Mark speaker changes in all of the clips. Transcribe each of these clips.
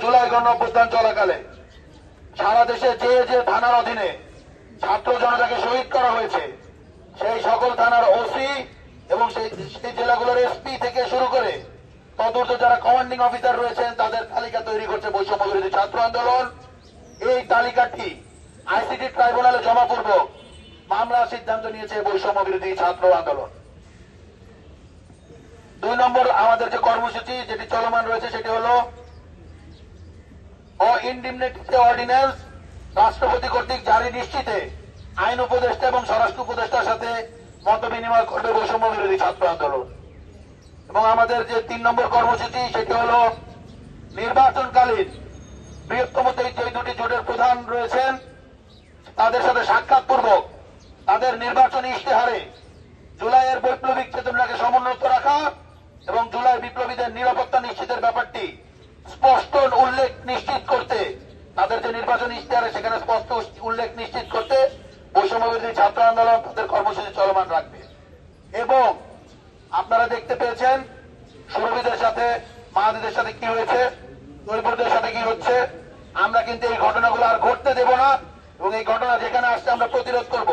Speaker 1: জুলাই গণঅভ্যুত্থান চলাকালে সারা দেশে যে যে থানার অধীনে ছাত্র জনতাকে শহীদ করা হয়েছে সেই সকল থানার ওসি এবং সেই জেলাগুলোর এসপি থেকে শুরু করে তদূর্ধ্ব যারা কমান্ডিং অফিসার রয়েছেন তাদের তালিকা তৈরি করছে বৈষম্য বিরোধী ছাত্র আন্দোলন। এই তালিকাটি আইসিটি ট্রাইব্যুনালে জমাপূর্বক মামলার সিদ্ধান্ত নিয়েছে বৈষম্য বিরোধী ছাত্র আন্দোলন। 2 নম্বর আমাদের যে কর্মসূচি যেটি চলমান রয়েছে সেটি হল ইনডিমনিটি অর্ডিন্যান্স রাষ্ট্রপতি কর্তৃক জারি নিশ্চিতে আইন উপদেষ্টা এবং স্বরাষ্ট্র উপদেষ্টার সাথে মত বিনিময় করবে বৈষম্য বিরোধী ছাত্র আন্দোলন। এবং আমাদের যে 3 নম্বর কর্মসূচি সেটি হল নির্বাচনকালীন বৃহত্তম যে দুটি জোটের প্রধান রয়েছেন তাদের সাথে সাক্ষাৎ পূর্বক তাদের নির্বাচনী ইশতেহারে জুলাইয়ের বৈপ্লবিক চেতনাকে সমুন্নত রাখা এবং জুলাই বিপ্লবীদের নিরাপত্তা নিশ্চিতের ব্যাপারটি স্পষ্ট উল্লেখ নিশ্চিত করতে তাদের যে নির্বাচনী ইশতেহারে সেখানে স্পষ্ট উল্লেখ নিশ্চিত করতে বৈষম্য বিরোধী ছাত্র আন্দোলন তাদের কর্মসূচি চলমান রাখবে। এবং আপনারা দেখতে পেয়েছেন সুরভীদের সাথে মাহাদিদের সাথে কি হয়েছে, তৈবুরদের সাথে কি হচ্ছে। আমরা কিন্তু এই ঘটনাগুলো আর ঘটতে দেব না এবং এই ঘটনা যেখানে আসছে আমরা প্রতিরোধ করব।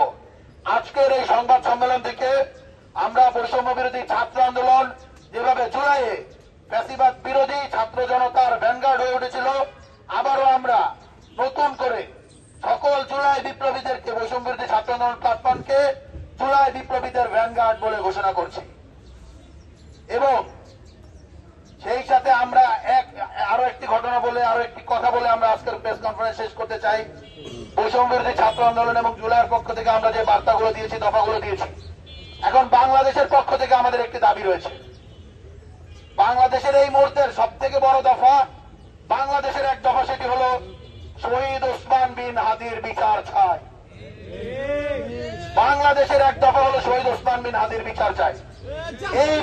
Speaker 1: আজকের এই সংবাদ সম্মেলন থেকে আমরা বৈষম্য বিরোধী ছাত্র আন্দোলন যেভাবে জুলাইয়ে ফ্যাসিবাদ বিরোধী ছাত্র জনতার ভ্যানগার্ড হয়ে উঠেছিল, আবারও আমরা নতুন করে সকল জুলাই বিপ্লবীদেরকে বৈষম্য বিরোধী ছাত্র আন্দোলন প্ল্যাটফর্মকে জুলাই বিপ্লবীদের ভ্যানগার্ড বলে ঘোষণা করছি। এবং সেই সাথে আমরা আরো একটি ঘটনা বলে আরো একটি কথা বলে আমরা আজকের প্রেস কনফারেন্স শেষ করতে চাই। বৈষম্য বিরোধী ছাত্র আন্দোলন এবং জুলাইয়ের পক্ষ থেকে আমরা যে বার্তাগুলো দিয়েছি, দফাগুলো দিয়েছি, এখন বাংলাদেশের পক্ষ থেকে আমাদের একটি দাবি রয়েছে। বাংলাদেশের এই মুহূর্তের সব থেকে বড় দফা, বাংলাদেশের এক দফা, সেটি হল শহীদ ওসমান বিন হাদির বিচার চাই। বাংলাদেশের এক দফা হল শহীদ ওসমান বিন হাদির বিচার চাই। এই